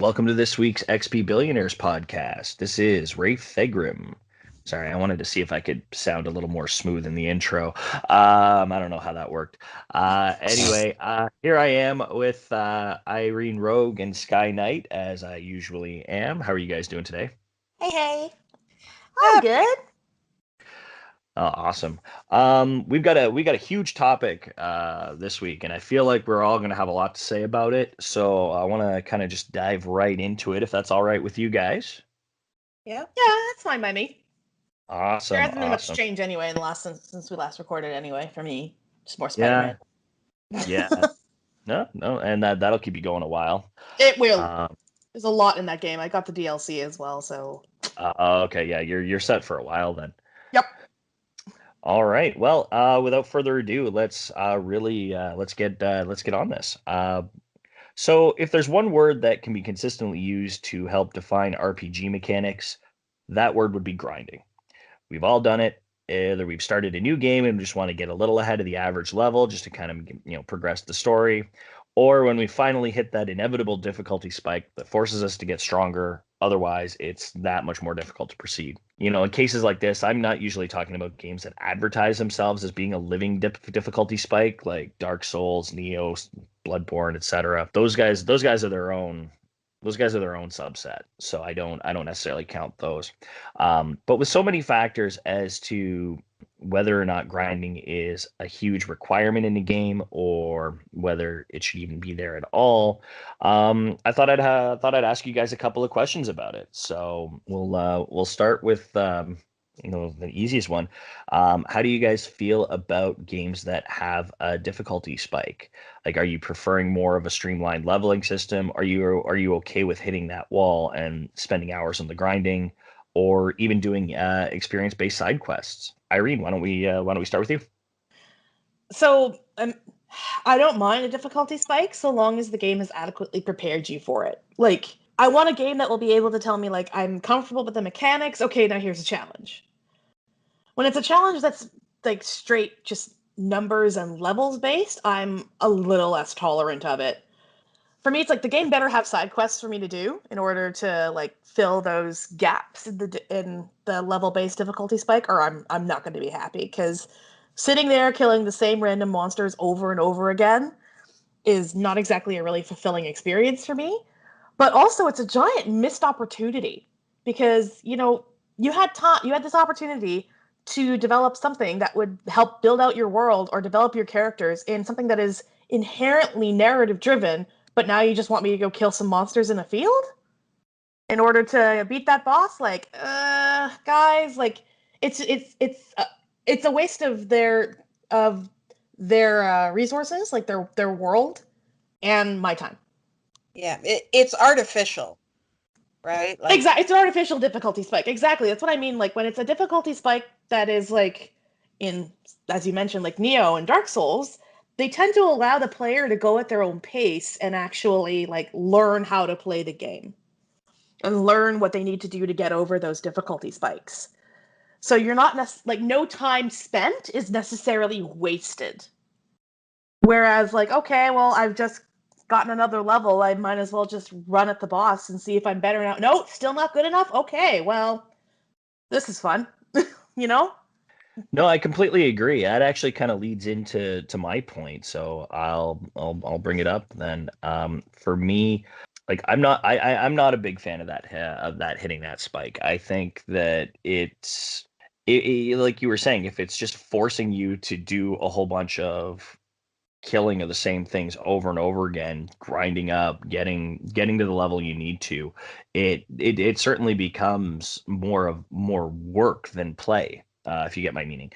welcome to this week's XP Billionaires podcast. This is Rafe Thegrim. Sorry, I wanted to see if I could sound a little more smooth in the intro. I don't know how that worked. Here I am with Irene Rogue and Sky Knight, as I usually am. How are you guys doing today? Hey, hey. I'm good. Oh, awesome. We've got a huge topic this week, and I feel like we're all going to have a lot to say about it. So I want to kind of just dive right into it, if that's all right with you guys. Yeah. Yeah, that's fine by me. Awesome. There hasn't been much Awesome. change anyway in the last since we last recorded anyway for me. Just more Spider-Man. Yeah. No, and that'll keep you going a while. It will. Um, There's a lot in that game. I got the DLC as well, so. okay, yeah, you're set for a while then. Yep. All right. Well, without further ado, let's get on this. So if there's one word that can be consistently used to help define RPG mechanics, that word would be grinding. We've all done it. Either we've started a new game and just want to get a little ahead of the average level just to kind of progress the story, or when we finally hit that inevitable difficulty spike that forces us to get stronger. Otherwise, it's that much more difficult to proceed. In cases like this, I'm not usually talking about games that advertise themselves as being a living difficulty spike, like Dark Souls, Neo, Bloodborne, etc. Those guys are their own. Those guys are their own subset, so I don't necessarily count those. But with so many factors as to whether or not grinding is a huge requirement in the game or whether it should even be there at all, I thought I'd ask you guys a couple of questions about it. So we'll start with the easiest one. How do you guys feel about games that have a difficulty spike? Like, are you preferring more of a streamlined leveling system? Are you okay with hitting that wall and spending hours on the grinding, or even doing experience-based side quests? Irene, why don't we start with you? So I don't mind a difficulty spike so long as the game has adequately prepared you for it. Like, I want a game that will be able to tell me, like, I'm comfortable with the mechanics. Okay, now here's a challenge. When it's a challenge that's like straight just numbers and levels based, I'm a little less tolerant of it. For me, it's like the game better have side quests for me to do in order to like fill those gaps in the level based difficulty spike, or I'm not going to be happy, because sitting there killing the same random monsters over and over again is not exactly a really fulfilling experience for me. But also, it's a giant missed opportunity, because you had this opportunity to develop something that would help build out your world or develop your characters in something that is inherently narrative driven, but now you just want me to go kill some monsters in a field in order to beat that boss. Like, guys, like, it's a waste of their resources, like their world, and my time. Yeah, it's artificial, right? Like, Exactly, it's an artificial difficulty spike. Exactly, that's what I mean. Like, when it's a difficulty spike that is like in, as you mentioned, like Neo and Dark Souls, they tend to allow the player to go at their own pace and actually like learn how to play the game and learn what they need to do to get over those difficulty spikes. So you're not like, no time spent is necessarily wasted. Whereas, like, okay, well, I've just gotten another level, I might as well just run at the boss and see if I'm better now. No, still not good enough? Okay, well, this is fun. you know? No, I completely agree. That actually kind of leads into my point. So I'll bring it up then. For me, like, I'm not a big fan of that hitting that spike. I think that like you were saying, if it's just forcing you to do a whole bunch of killing of the same things over and over again, grinding up, getting to the level you need to, it certainly becomes more work than play, if you get my meaning.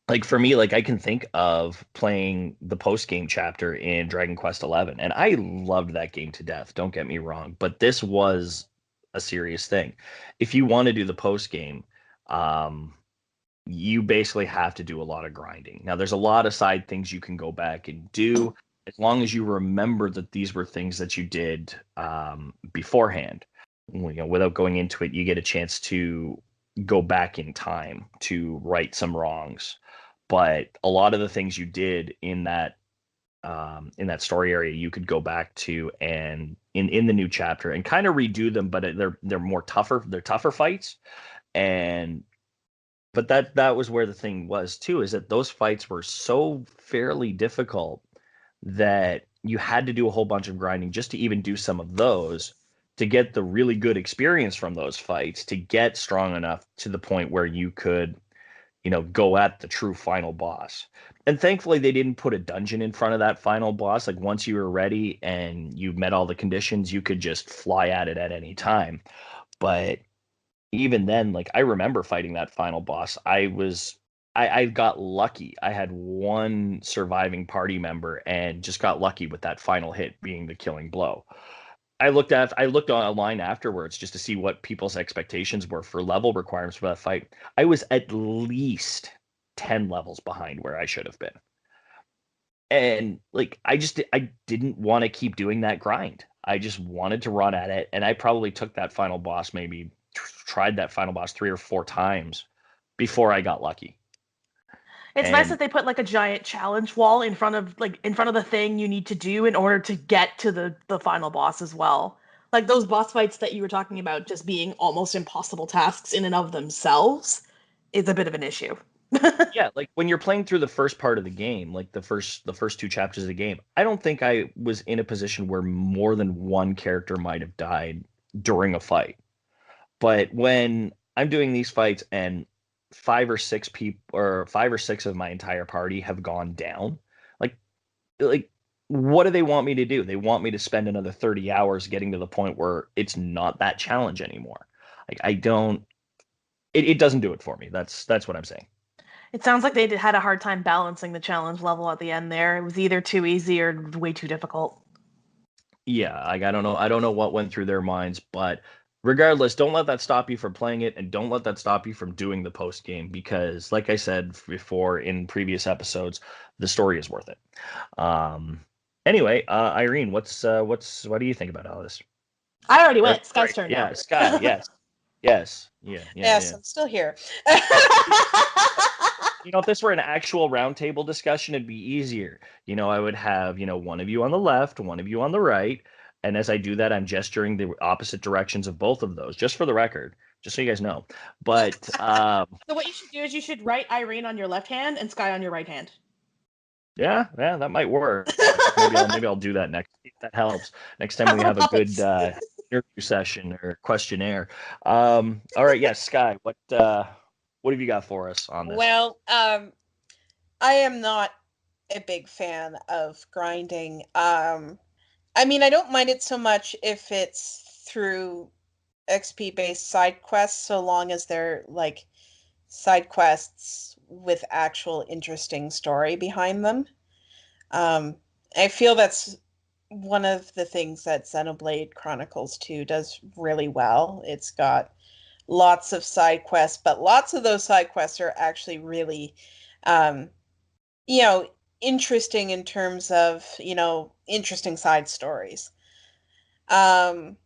Like, for me, like, I can think of playing the post game chapter in Dragon Quest 11, and I loved that game to death. Don't get me wrong, but this was a serious thing. If you want to do the post game, um, you basically have to do a lot of grinding. Now, there's a lot of side things you can go back and do, as long as you remember that these were things that you did beforehand. Without going into it, you get a chance to go back in time to right some wrongs. But a lot of the things you did in that in that story area you could go back to and in the new chapter and kind of redo them, but they're more tougher. They're tougher fights, and but that was where the thing was too, is that those fights were so fairly difficult that you had to do a whole bunch of grinding just to even do some of those, to get the really good experience from those fights, to get strong enough to the point where you could, go at the true final boss. And thankfully they didn't put a dungeon in front of that final boss. Like once you were ready and you met all the conditions, you could just fly at it at any time. But even then, like I remember fighting that final boss. I got lucky. I had one surviving party member and just got lucky with that final hit being the killing blow. I looked online afterwards just to see what people's expectations were for level requirements for that fight. I was at least 10 levels behind where I should have been. And like I didn't want to keep doing that grind. I just wanted to run at it, and I probably took that final boss, maybe tried that final boss 3 or 4 times before I got lucky. It's nice And that they put like a giant challenge wall in front of the thing you need to do in order to get to the final boss as well. Like those boss fights that you were talking about just being almost impossible tasks in and of themselves is a bit of an issue. yeah, like when you're playing through the first part of the game, like the first 2 chapters of the game, I don't think I was in a position where more than one character might have died during a fight. But when I'm doing these fights and 5 or 6 people or 5 or 6 of my entire party have gone down, like like what do they want me to do? They want me to spend another 30 hours getting to the point where it's not that challenge anymore. Like I don't it doesn't do it for me. That's what I'm saying. It sounds like they had a hard time balancing the challenge level at the end there. It was either too easy or way too difficult. Yeah, like I don't know what went through their minds, but regardless, don't let that stop you from playing it, and don't let that stop you from doing the post game, because like I said before in previous episodes, the story is worth it. Um anyway, Irene, what do you think about all this? I already Or went. sorry, Sky's turn now. yeah, Sky, yes. Yes. Yeah, yeah, Yes, yeah. I'm still here. If this were an actual roundtable discussion, it'd be easier. I would have, one of you on the left, one of you on the right. And as I do that, I'm gesturing the opposite directions of both of those, just for the record, just so you guys know. But So what you should do is you should write Irene on your left hand and Sky on your right hand. yeah, that might work. Maybe I'll do that next, if that helps. Next time we have a good interview session or questionnaire. All right, yes, Sky, what have you got for us on this? Well, I am not a big fan of grinding. I mean, I don't mind it so much if it's through XP based side quests, so long as they're like side quests with actual interesting story behind them. Um, I feel that's one of the things that Xenoblade Chronicles 2 does really well. It's got lots of side quests, but lots of those side quests are actually really, um, you know, interesting in terms of, interesting side stories. Um,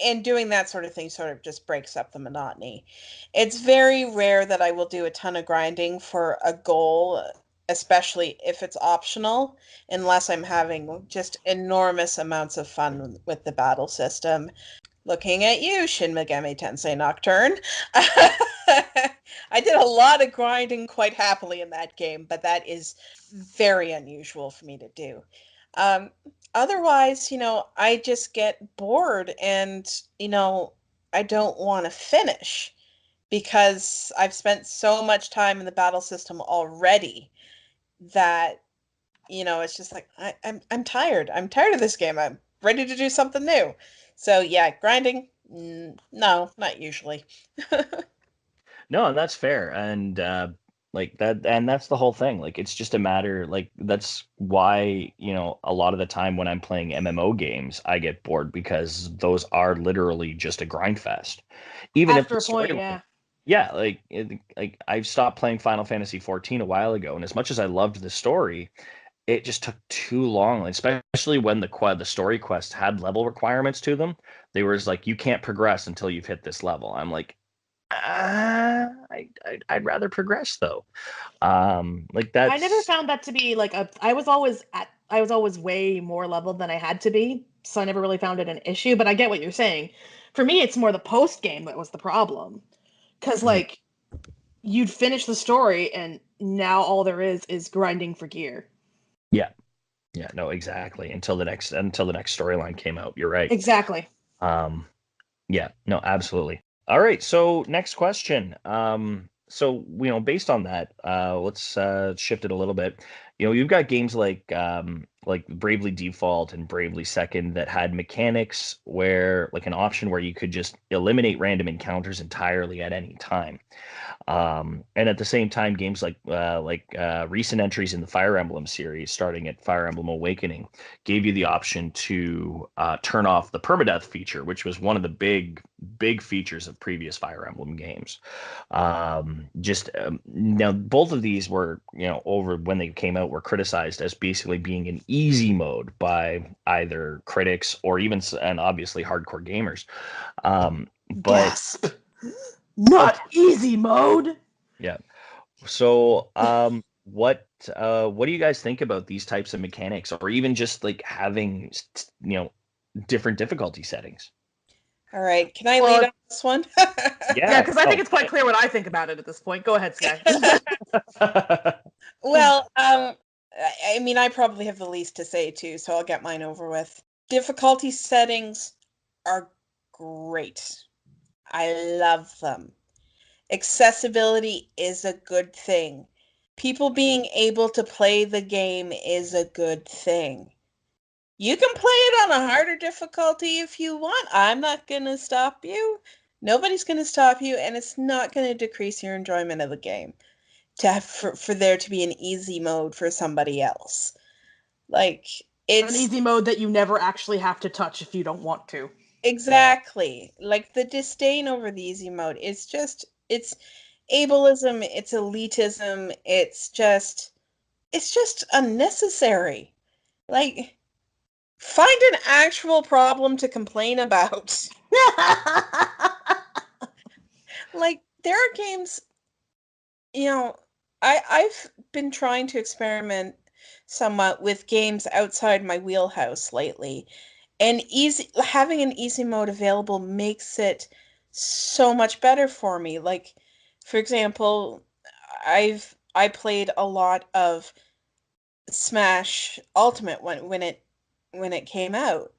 and doing that sort of thing sort of just breaks up the monotony. It's very rare that I will do a ton of grinding for a goal, especially if it's optional, unless I'm having just enormous amounts of fun with the battle system. Looking at you, Shin Megami Tensei Nocturne. I did a lot of grinding quite happily in that game, but that is very unusual for me to do. Um, Otherwise, I just get bored and, I don't want to finish because I've spent so much time in the battle system already that, it's just like I'm tired. I'm tired of this game. I'm ready to do something new. So yeah, grinding, no, not usually. No, and that's fair. And like that, and that's the whole thing. Like it's just a matter, like that's why, a lot of the time when I'm playing MMO games, I get bored because those are literally just a grind fest. Even if After the a point, storyline, yeah. yeah, like I've stopped playing Final Fantasy 14 a while ago, and as much as I loved the story, it just took too long, especially when the story quests had level requirements to them. They were just like, you can't progress until you've hit this level. I'm like, I'd rather progress though. Like I never that's found that to be like I was always way more leveled than I had to be, so I never really found it an issue, but I get what you're saying. For me, it's more the post game that was the problem. Cuz Mhm. like you'd finish the story and now all there is grinding for gear. Yeah, yeah, no, exactly. Until the next storyline came out. You're right. Exactly. Um, yeah, no, absolutely. All right, so next question. So based on that, let's shift it a little bit. You've got games like Bravely Default and Bravely Second that had mechanics where, like, an option where you could just eliminate random encounters entirely at any time. And at the same time, games like recent entries in the Fire Emblem series, starting at Fire Emblem Awakening, gave you the option to turn off the permadeath feature, which was one of the big features of previous Fire Emblem games. Just now, both of these were, over when they came out, were criticized as basically being an easy mode by either critics or even, and obviously, hardcore gamers. But Gasp. Not okay, easy mode. yeah. So, what do you guys think about these types of mechanics, or even just like having, different difficulty settings? All right, can I lead Well, on this one? yeah, Yeah. cuz I think Oh. it's quite clear what I think about it at this point. Go ahead, Sky. Well, I mean, I probably have the least to say too, so I'll get mine over with. Difficulty settings are great. I love them. Accessibility is a good thing. People being able to play the game is a good thing. You can play it on a harder difficulty if you want. I'm not going to stop you. Nobody's going to stop you, and it's not going to decrease your enjoyment of the game for there to be an easy mode for somebody else. Like, An it's easy mode that you never actually have to touch if you don't want to. exactly like the disdain over the easy mode. It's ableism, it's elitism, it's just unnecessary. Like, find an actual problem to complain about. Like, there are games, you know, I've been trying to experiment somewhat with games outside my wheelhouse lately. And having an easy mode available makes it so much better for me. Like, for example, I played a lot of Smash Ultimate when it came out.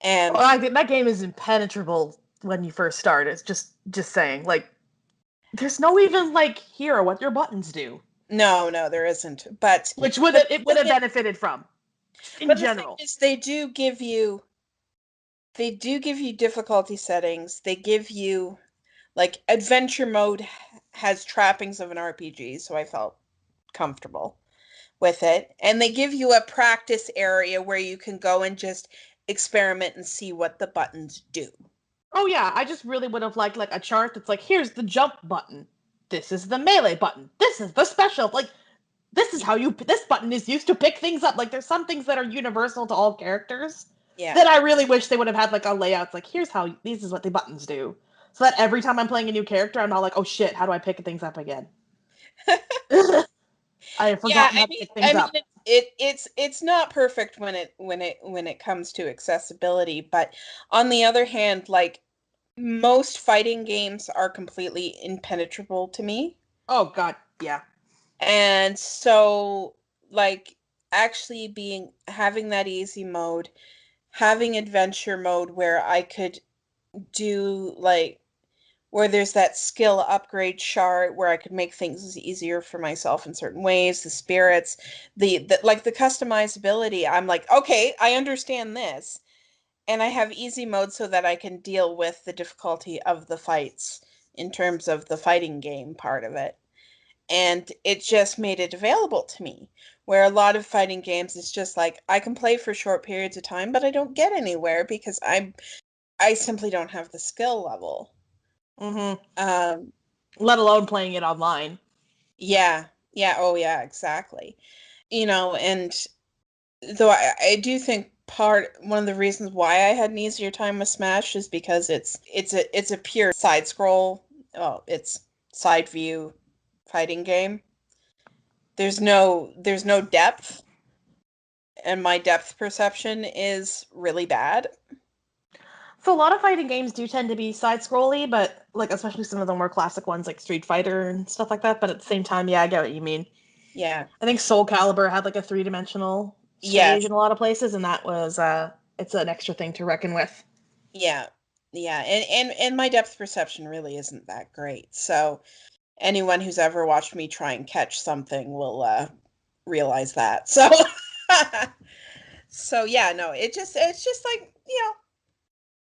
Well, And I think that game is impenetrable when you first start. It's just saying, like, there's no even like hero what your buttons do, no, there isn't. But which would but it the would have thing, benefited from, in but the thing general. is, they do give you difficulty settings. They give you, like, adventure mode has trappings of an RPG, so I felt comfortable with it. And they give you a practice area where you can go and just experiment and see what the buttons do. Oh yeah, I just really would have liked like a chart that's like, here's the jump button, this is the melee button, this is the special. Like, this is how you. This button is used to pick things up. Like, there's some things that are universal to all characters Yeah. that I really wish they would have had like a layout. It's like, here's how these is what the buttons do, so that every time I'm playing a new character, I'm not like, oh shit, how do I pick things up again? I have Yeah, forgotten I how to mean, pick things I mean, up. it's not perfect when it comes to accessibility, but on the other hand, like, most fighting games are completely impenetrable to me. Oh god, yeah. And so, like, actually being having that easy mode, having adventure mode where I could do, like, where there's that skill upgrade chart where I could make things easier for myself in certain ways, the spirits, the like the customizability. I'm like, okay, I understand this. And I have easy mode so that I can deal with the difficulty of the fights in terms of the fighting game part of it. And it just made it available to me. Where a lot of fighting games, it's just like I can play for short periods of time, but I don't get anywhere because I simply don't have the skill level. Mm-hmm. Um, Let alone playing it online. yeah, yeah, oh yeah, exactly. And though I do think one of the reasons why I had an easier time with Smash is because it's a pure side scroll well, it's side view fighting game. There's no depth, and my depth perception is really bad. So a lot of fighting games do tend to be side-scrolly, but like especially some of the more classic ones like Street Fighter and stuff like that. But at the same time, yeah, I get what you mean. Yeah. I think Soul Calibur had like a three-dimensional stage Yes. in a lot of places, and that was it's an extra thing to reckon with. Yeah. Yeah. And my depth perception really isn't that great. So anyone who's ever watched me try and catch something will realize that. So so yeah, no, it's just like,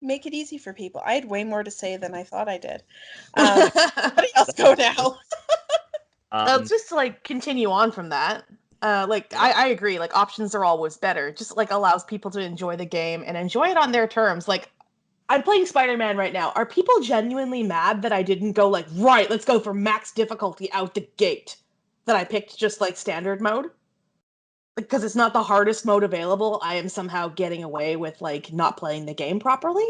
make it easy for people. I had way more to say than I thought I did. Somebody else go now. Let's just like continue on from that. I agree. Like options are always better. It just like allows people to enjoy the game and enjoy it on their terms. Like I'm playing Spider-Man right now. Are people genuinely mad that I didn't go like, right, let's go for max difficulty out the gate? That I picked just like standard mode? Because it's not the hardest mode available, I am somehow getting away with like not playing the game properly?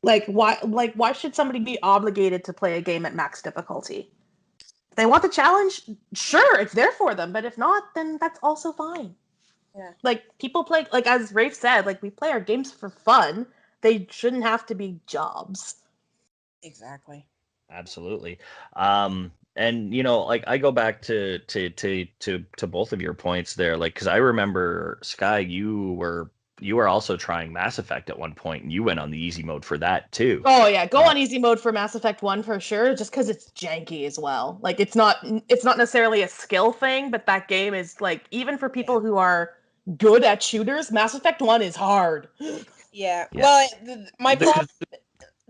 Why should somebody be obligated to play a game at max difficulty? If they want the challenge, sure, it's there for them, but if not, then that's also fine. Yeah. Like people play, like as Rafe said, like we play our games for fun. They shouldn't have to be jobs. Exactly. Absolutely. And like I go back to both of your points there, like because I remember Sky, you were also trying Mass Effect at one point, and you went on the easy mode for that too. Oh yeah, go on easy mode for Mass Effect 1 for sure, just because it's janky as well. Like it's not necessarily a skill thing, but that game is like even for people who are good at shooters, Mass Effect 1 is hard. Yeah. Yeah. Well,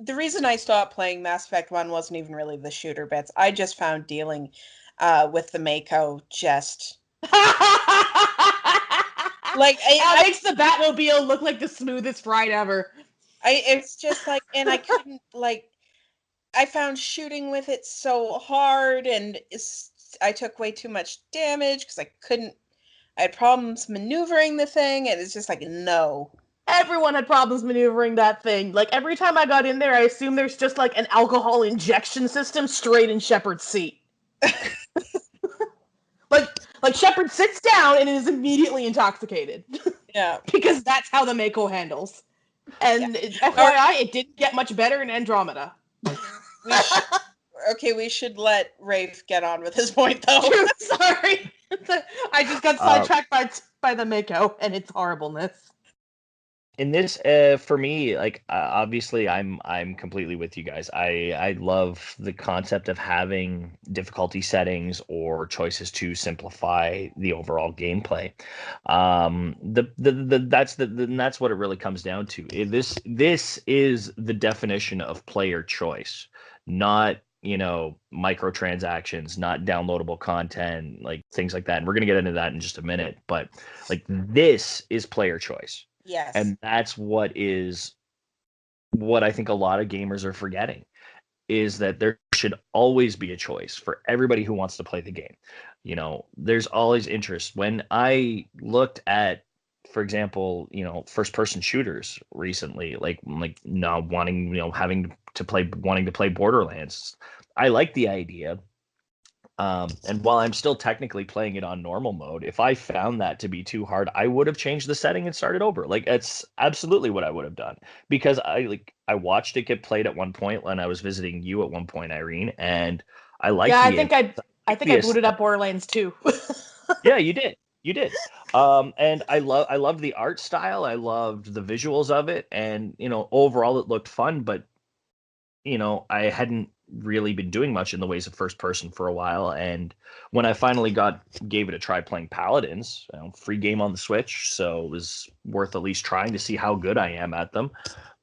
the reason I stopped playing Mass Effect 1 wasn't even really the shooter bits. I just found dealing with the Mako just like That makes the Batmobile look like the smoothest ride ever. it's just like, and I couldn't like, I found shooting with it so hard, and I took way too much damage because I had problems maneuvering the thing, and it's just like, no. Everyone had problems maneuvering that thing. Like every time I got in there, I assume there's just like an alcohol injection system straight in Shepard's seat. like Shepard sits down and is immediately intoxicated. Yeah. Because that's how the Mako handles. And FYI, it didn't get much better in Andromeda. We should let Rafe get on with his point, though. Sorry. I just got sidetracked by the Mako and its horribleness. In this, for me, like obviously, I'm completely with you guys. I love the concept of having difficulty settings or choices to simplify the overall gameplay. That's what it really comes down to. This is the definition of player choice, not microtransactions, not downloadable content, like things like that. And we're gonna get into that in just a minute. But like this is player choice. Yes. And that's what I think a lot of gamers are forgetting, is that there should always be a choice for everybody who wants to play the game. There's always interest. When I looked at, for example, first person shooters recently, like now wanting to play Borderlands, I like the idea. And while I'm still technically playing it on normal mode, if I found that to be too hard, I would have changed the setting and started over. Like it's absolutely what I would have done, because I watched it get played at one point when I was visiting you at one point, Irene, and I liked I think I booted up Borderlands 2. Yeah, you did. You did. And I loved the art style. I loved the visuals of it, and overall it looked fun, but I hadn't really been doing much in the ways of first person for a while. And when I finally gave it a try playing Paladins, free game on the Switch, so it was worth at least trying to see how good I am at them.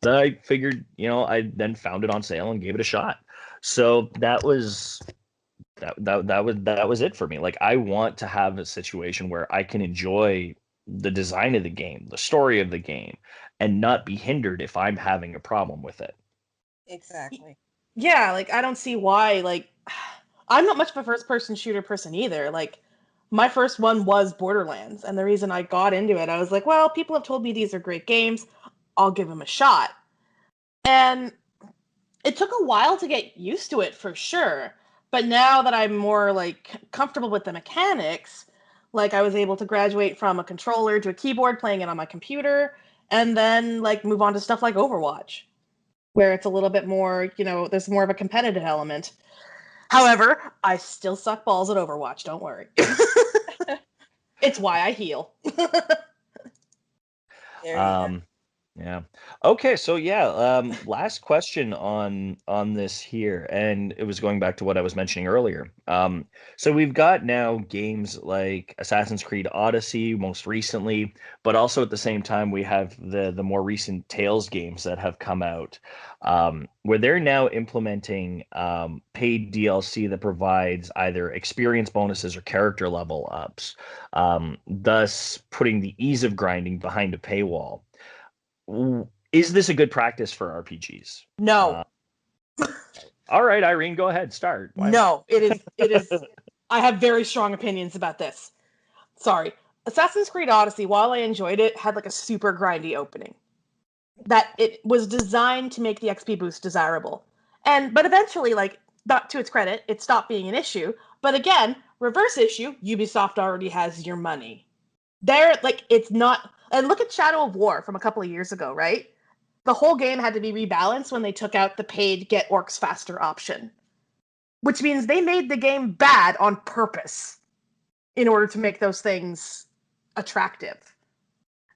Then I figured, I then found it on sale and gave it a shot. So that was it for me. Like I want to have a situation where I can enjoy the design of the game, the story of the game, and not be hindered if I'm having a problem with it. Exactly. Yeah, like I don't see why. Like I'm not much of a first person shooter person either. Like my first one was Borderlands, and the reason I got into it, I was like, well, people have told me these are great games. I'll give them a shot. And It took a while to get used to it for sure, but now that I'm more like comfortable with the mechanics, like I was able to graduate from a controller to a keyboard playing it on my computer and then like move on to stuff like Overwatch where it's a little bit more, there's more of a competitive element. However, I still suck balls at Overwatch, don't worry. It's why I heal. There you go. Yeah. Okay, so yeah, last question on this here, and it was going back to what I was mentioning earlier. So we've got now games like Assassin's Creed Odyssey most recently, but also at the same time we have the more recent Tales games that have come out, where they're now implementing paid DLC that provides either experience bonuses or character level ups, thus putting the ease of grinding behind a paywall. Is this a good practice for RPGs? No. All right, Irene, go ahead. Start. Why not? No, it is. I have very strong opinions about this. Sorry. Assassin's Creed Odyssey, while I enjoyed it, had like a super grindy opening. That it was designed to make the XP boost desirable. But eventually, like, not to its credit, it stopped being an issue. But again, reverse issue, Ubisoft already has your money. It's not. And look at Shadow of War from a couple of years ago, right? The whole game had to be rebalanced when they took out the paid get orcs faster option, which means they made the game bad on purpose in order to make those things attractive.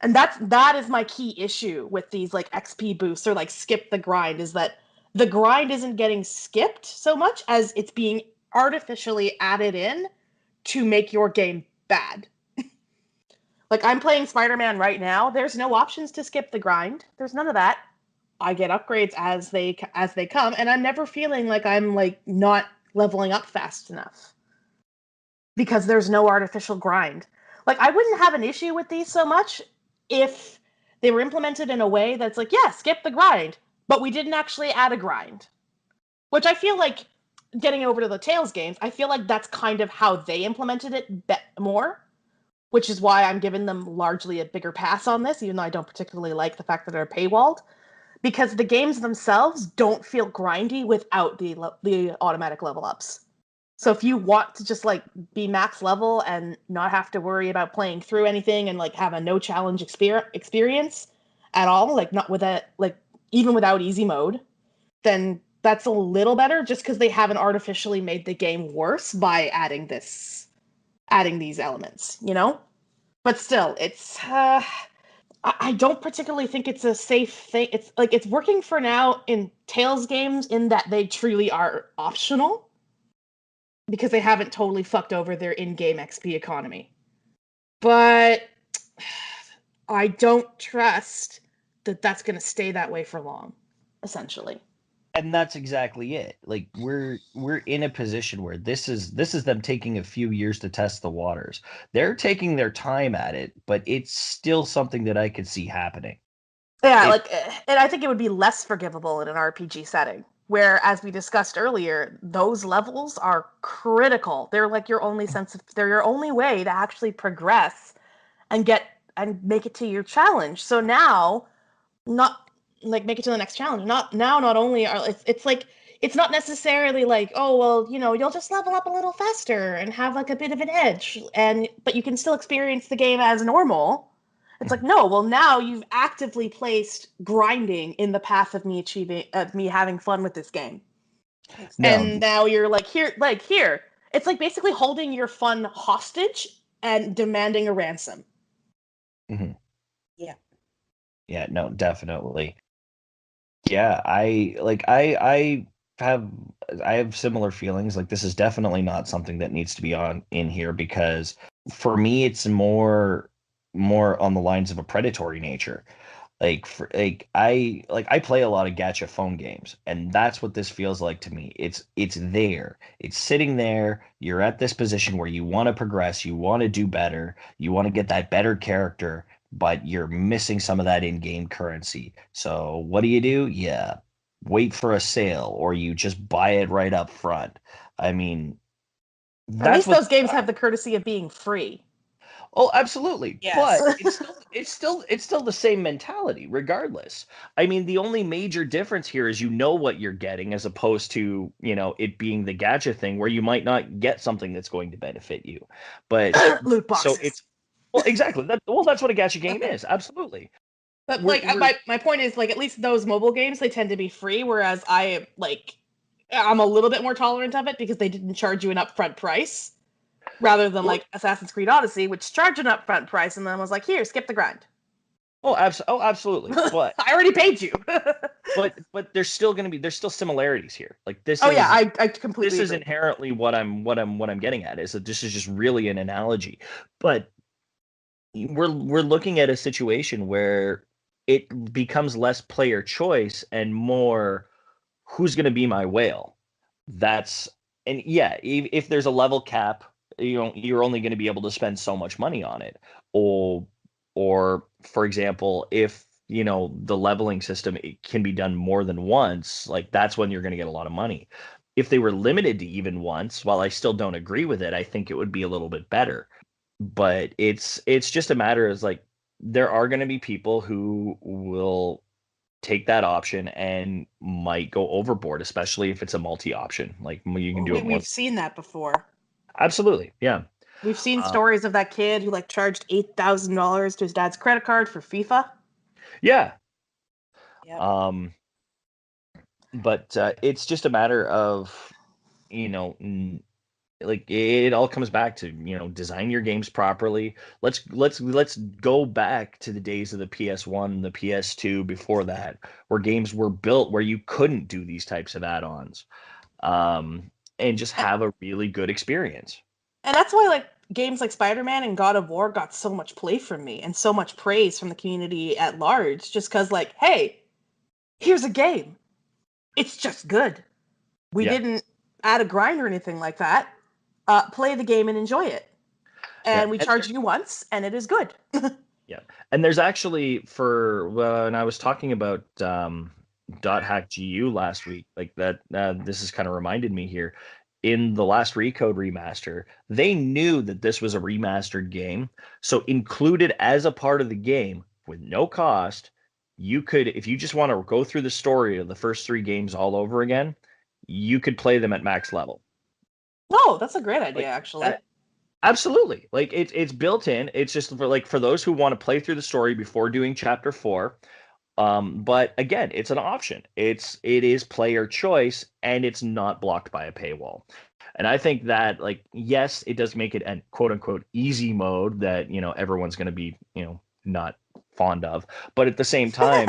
And that is my key issue with these like XP boosts or like skip the grind, is that the grind isn't getting skipped so much as it's being artificially added in to make your game bad. Like, I'm playing Spider-Man right now. There's no options to skip the grind. There's none of that. I get upgrades as they come, and I'm never feeling like I'm like not leveling up fast enough because there's no artificial grind. Like, I wouldn't have an issue with these so much if they were implemented in a way that's like, yeah, skip the grind, but we didn't actually add a grind. Which I feel like, getting over to the Tales games, I feel like that's kind of how they implemented it more, which is why I'm giving them largely a bigger pass on this, even though I don't particularly like the fact that they're paywalled, because the games themselves don't feel grindy without the automatic level ups. So if you want to just like be max level and not have to worry about playing through anything and like have a no challenge experience at all, like not with that, like even without easy mode, then that's a little better, just because they haven't artificially made the game worse by adding these elements, But still, I don't particularly think it's a safe thing. It's like it's working for now in Tales games in that they truly are optional because they haven't totally fucked over their in-game XP economy. But I don't trust that that's going to stay that way for long, essentially. And that's exactly it. Like we're in a position where this is them taking a few years to test the waters. They're taking their time at it, but it's still something that I could see happening. Yeah, and I think it would be less forgivable in an RPG setting, where, as we discussed earlier, those levels are critical. They're like they're your only way to actually progress and make it to your challenge. So now, not like make it to the next challenge. Not only are it's like it's not necessarily like, oh well, you'll just level up a little faster and have like a bit of an edge, but you can still experience the game as normal. It's like, no, well, now you've actively placed grinding in the path of me having fun with this game. No. And now you're like, here. It's like basically holding your fun hostage and demanding a ransom. Mm-hmm. Yeah. Yeah, no, definitely. Yeah, I have similar feelings. Like this is definitely not something that needs to be on in here because for me it's more on the lines of a predatory nature. I play a lot of gacha phone games, and that's what this feels like to me. It's there. It's sitting there. You're at this position where you want to progress, you want to do better, you want to get that better character, but you're missing some of that in-game currency. So what do? Yeah, wait for a sale, or you just buy it right up front. I mean, At that's least what those games have the courtesy of being free. Oh, absolutely. Yes. But it's still the same mentality regardless. I mean, the only major difference here is you know what you're getting as opposed to, it being the gacha thing where you might not get something that's going to benefit you. But Loot so boxes. it's well, exactly. That's what a gacha game is. Absolutely. But We're like we're my point is like at least those mobile games they tend to be free, whereas I'm a little bit more tolerant of it because they didn't charge you an upfront price rather than well, like Assassin's Creed Odyssey, which charged an upfront price and then was like, here, skip the grind. absolutely. But I already paid you. but there's still similarities here. Like Oh yeah, I completely this is agree. inherently what I'm getting at is that this is just really an analogy. But we're looking at a situation where it becomes less player choice and more who's going to be my whale. That's and yeah, if there's a level cap, you're only going to be able to spend so much money on it. Or or for example, if the leveling system it can be done more than once, like that's when you're going to get a lot of money. If they were limited to even once, while I still don't agree with it, I think it would be a little bit better. But it's just a matter of like there are going to be people who will take that option and might go overboard, especially if it's a multi option. Like you can do it more. We've seen that before. Absolutely, yeah. We've seen uh, stories of that kid who like charged $8,000 to his dad's credit card for FIFA. yeah. Yep. um but it's just a matter of you know n- like it all comes back to design your games properly. Let's go back to the days of the PS1, the PS2 before that, where games were built where you couldn't do these types of add-ons, and just have a really good experience. And that's why like games like Spider-Man and God of War got so much play from me and so much praise from the community at large just cuz like, hey, here's a game. It's just good. We Yeah, didn't add a grind or anything like that. Play the game and enjoy it. yeah, And we and charge you once and it is good. yeah, and there's actually for when I was talking about dot hack GU last week, like that. This has kind of reminded me here. In the last Recode remaster, they knew that this was a remastered game, so included as a part of the game with no cost, you could, if you just want to go through the story of the first three games all over again, you could play them at max level. Oh, that's a great idea Like actually. that, absolutely. Like it's built in. It's just for those who want to play through the story before doing chapter 4. But again, it's an option. It is player choice and it's not blocked by a paywall. And I think that like yes, it does make it an quote unquote easy mode that, everyone's going to be, not fond of. But at the same time,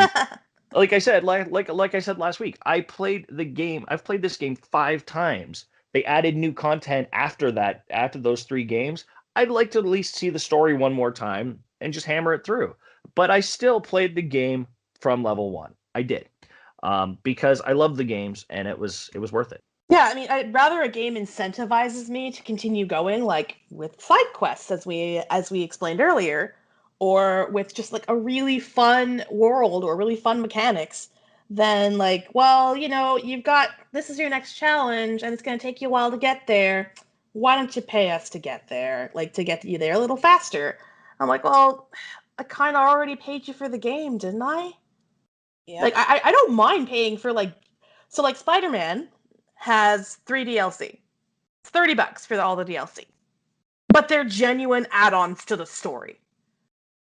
like I said, like I said last week, I played the game. I've played this game 5 times. They added new content after that, after those 3 games. I'd like to at least see the story one more time and just hammer it through. But I still played the game from level 1. I did, because I love the games and it was worth it. Yeah, I mean, I'd rather a game incentivizes me to continue going, like with side quests, as we explained earlier, or with just like a really fun world or really fun mechanics, than like, well, you've got this is your next challenge, and it's going to take you a while to get there. Why don't you pay us to get there, like to get you there a little faster? I'm like, well, I kind of already paid you for the game, didn't I? Like Yep. I don't mind paying for like so like Spider-Man has 3 DLC. It's $30 for all the DLC. But they're genuine add-ons to the story.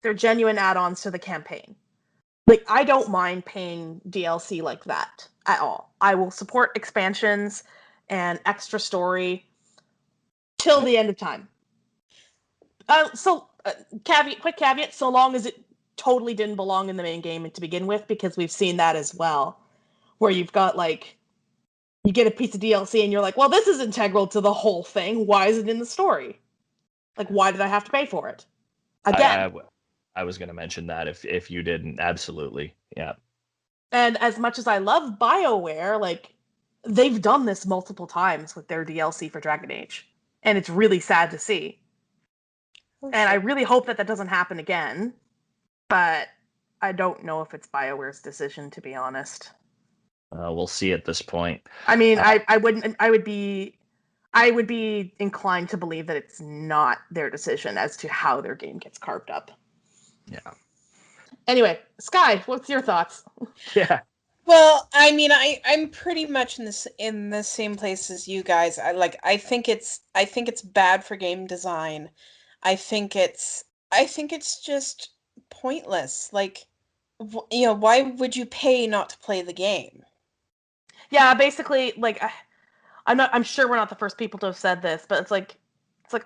They're genuine add-ons to the campaign. Like I don't mind paying DLC like that at all. I will support expansions and extra story till the end of time. Quick caveat, so long as it totally didn't belong in the main game to begin with, because we've seen that as well, where you've got like you get a piece of DLC and you're like, well, this is integral to the whole thing. Why is it in the story? Like, why did I have to pay for it? I Again. I, I was going to mention that if you didn't, absolutely, yeah. And as much as I love BioWare, like, they've done this multiple times with their DLC for Dragon Age. And it's really sad to see. For And I sure. really hope that doesn't happen again. But I don't know if it's BioWare's decision, to be honest. We'll see at this point. I mean, Uh, I would be I would be inclined to believe that it's not their decision as to how their game gets carved up. Yeah. Anyway, Sky, what's your thoughts? Yeah. Well, I mean, I'm pretty much in the same place as you guys. I think it's bad for game design. I think it's just pointless. Like, why would you pay not to play the game? Yeah, basically, like, I'm sure we're not the first people to have said this, but it's like,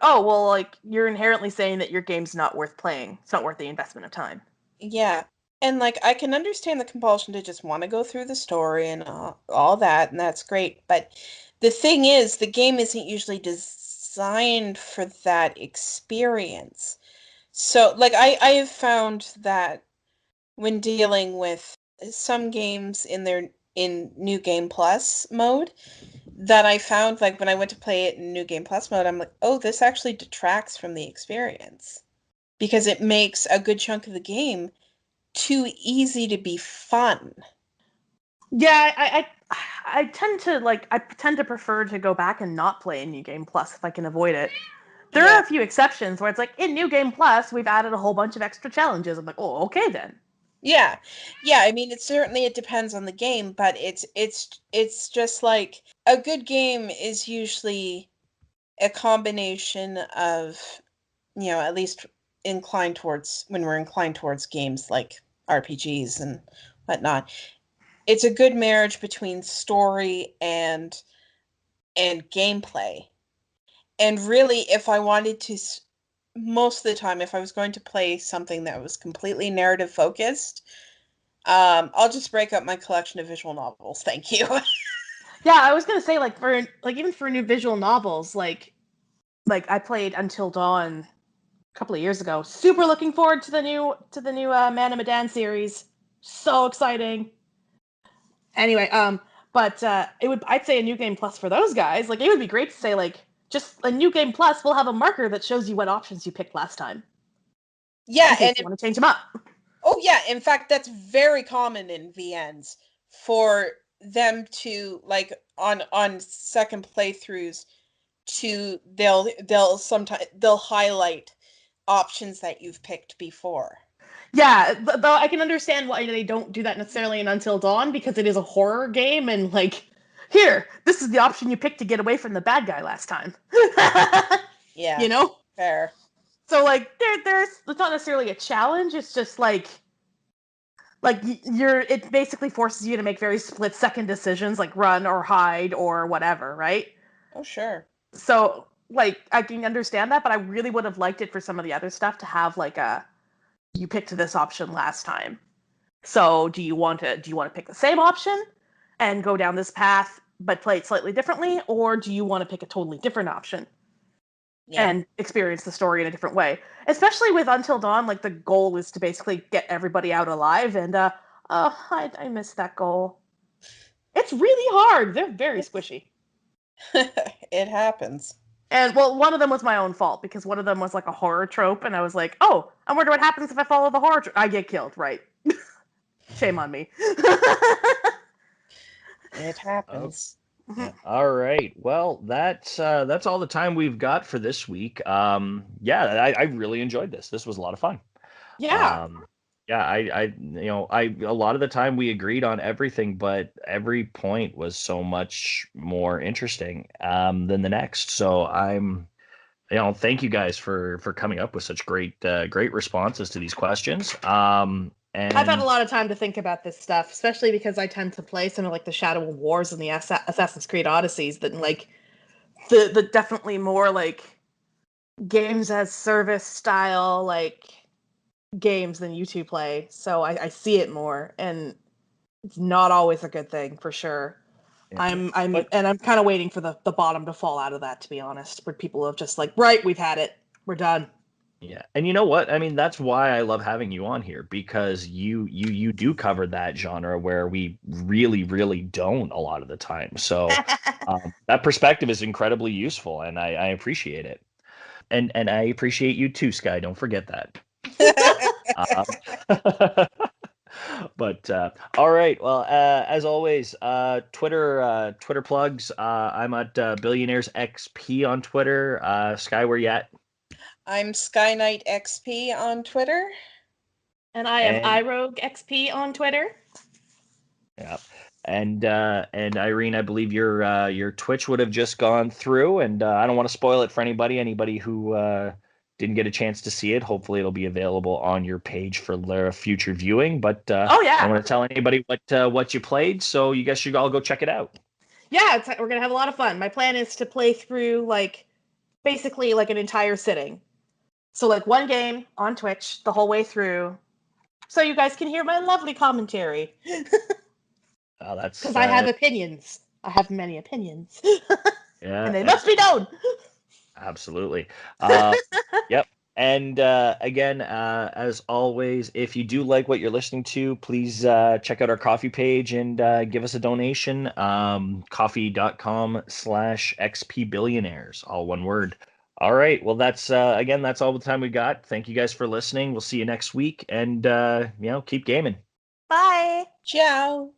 oh, well, like, you're inherently saying that your game's not worth playing. It's not worth the investment of time. Yeah. And like I can understand the compulsion to just want to go through the story and all that, and that's great. But the thing is, the game isn't usually designed for that experience. So like I have found that when dealing with some games in New Game Plus mode, that I found like when I went to play it in New Game Plus mode, I'm like, oh, this actually detracts from the experience because it makes a good chunk of the game too easy to be fun. Yeah, I tend to prefer to go back and not play in New Game Plus if I can avoid it. There are Yeah. a few exceptions where it's like in New Game Plus we've added a whole bunch of extra challenges. I'm like, oh, okay then. Yeah. Yeah, I mean it depends on the game, but it's just like a good game is usually a combination of, at least inclined towards when we're inclined towards games like RPGs and whatnot. It's a good marriage between story and gameplay. And really, if I wanted to, most of the time, if I was going to play something that was completely narrative focused, I'll just break up my collection of visual novels. Thank you. Yeah, I was gonna say even for new visual novels, like I played Until Dawn a couple of years ago. Super looking forward to the new Man of Medan series. So exciting. Anyway, but I'd say a New Game Plus for those guys. Like it would be great to say like just a New Game Plus. We'll have a marker that shows you what options you picked last time Yeah, in case you want to change them up. oh yeah, in fact, that's very common in VNs for them to like on second playthroughs to they'll highlight options that you've picked before. Yeah, though I can understand why they don't do that necessarily in Until Dawn because it is a horror game and like here, this is the option you picked to get away from the bad guy last time. Yeah, You know? fair. So like there's it's not necessarily a challenge, it's just like it basically forces you to make very split second decisions like run or hide or whatever, right? Oh, sure. So like I can understand that, but I really would have liked it for some of the other stuff to have like a you picked this option last time. So do you want to pick the same option and go down this path but play it slightly differently, or do you want to pick a totally different option Yeah. and experience the story in a different way? Especially with Until Dawn, like the goal is to basically get everybody out alive, and I missed that goal. It's really hard. They're very squishy. It happens. And well, one of them was my own fault because one of them was like a horror trope, and I was like, "Oh, I wonder what happens if I follow the horror trope. I get killed, right?" Shame on me. It Oh, happens. yeah. All right. Well, that's all the time we've got for this week. Yeah, I really enjoyed this. This was a lot of fun. Yeah. Um, yeah, I a lot of the time we agreed on everything, but every point was so much more interesting than the next. So thank you guys for coming up with such great responses to these questions. I've had a And lot of time to think about this stuff, especially because I tend to play some of like the Shadow of Wars and the Assassin's Creed Odysseys than like the definitely more like games as service style like games than you two play. So I see it more, and it's not always a good thing for sure. yeah, I'm kind of waiting for the bottom to fall out of that, to be honest, where people have just like, right, we've had it, we're done. yeah, and you know what? I mean, that's why I love having you on here because you do cover that genre where we really don't a lot of the time. So that perspective is incredibly useful, and I appreciate it. And I appreciate you too, Sky. Don't forget that. Um, But all right. Well, as always, Twitter plugs. I'm at Billionaires XP on Twitter. Sky, where you at? I'm Skyknight XP on Twitter. And I am And iRogue XP on Twitter. yeah, and Irene, I believe your Twitch would have just gone through, and I don't want to spoil it for anybody who didn't get a chance to see it. Hopefully, it'll be available on your page for their future viewing. But Oh I don't yeah, want to tell anybody what you played, so you guys should all go check it out. yeah. We're gonna have a lot of fun. My plan is to play through like basically like an entire sitting. So like one game on Twitch the whole way through, so you guys can hear my lovely commentary. That's Because I have opinions. I have many opinions, yeah, and they must be known. absolutely. Yep. And again, as always, if you do like what you're listening to, please check out our coffee page and give us a donation. Coffee.com/XP Billionaires, all one word. All right. Well, that's again, that's all the time we got. Thank you guys for listening. We'll see you next week, and keep gaming. Bye. Ciao.